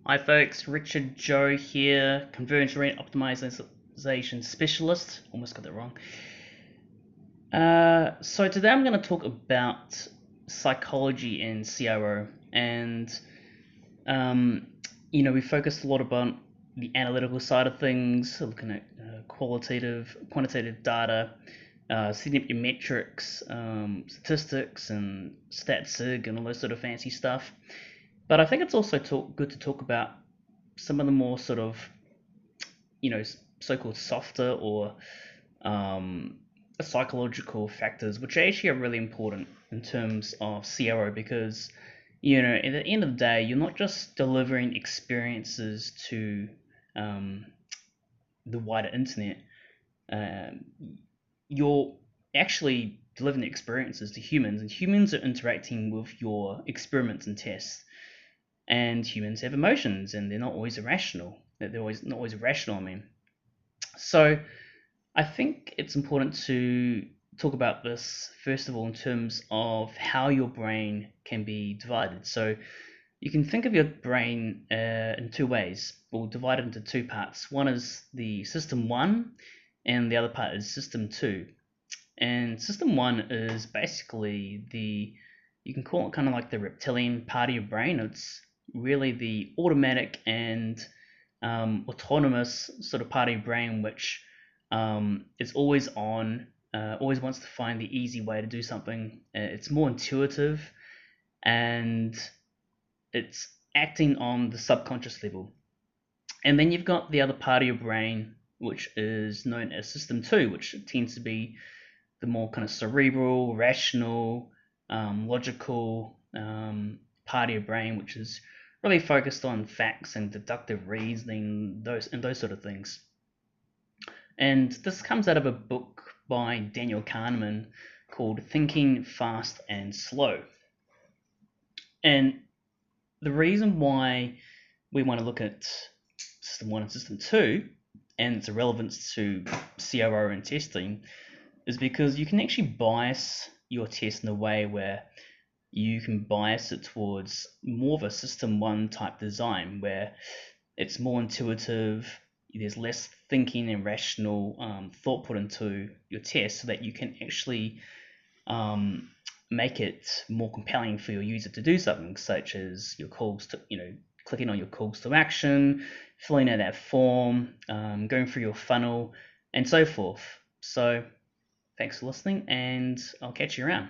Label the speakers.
Speaker 1: Hi folks, Richard Joe here, convergence rate optimization specialist. Almost got that wrong. So today I'm going to talk about psychology in CRO, and um, we focused a lot about the analytical side of things, looking at quantitative data, setting up your metrics, statistics, and stat-sig, and all those sort of fancy stuff. But I think it's also good to talk about some of the more sort of so-called softer or um, psychological factors, which actually are really important in terms of CRO because at the end of the day, you're not just delivering experiences to um, the wider internet. Um, you're actually delivering experiences to humans, and humans are interacting with your experiments and tests. And humans have emotions, and they're not always irrational. They're always not always irrational. I mean, so I think it's important to talk about this first of all in terms of how your brain can be divided. So you can think of your brain in two ways, or divided into two parts. One is the system one, and the other part is system two. And system one is basically you can call it kind of like the reptilian part of your brain. It's really the automatic and autonomous sort of part of your brain, which is always on, always wants to find the easy way to do something. It's more intuitive and it's acting on the subconscious level. And then you've got the other part of your brain, which is known as system two, which tends to be the more kind of cerebral, rational, logical part of your brain, which is really focused on facts and deductive reasoning, those sort of things. And this comes out of a book by Daniel Kahneman called Thinking Fast and Slow. And the reason why we want to look at System 1 and System 2 and its relevance to CRO and testing is because you can actually bias your test in a way where you can bias it towards more of a System 1 type design where it's more intuitive, there's less thinking and rational thought put into your test so that you can actually make it more compelling for your user to do something, such as your calls to, clicking on your calls to action, filling out that form, going through your funnel, and so forth. So, thanks for listening, and I'll catch you around.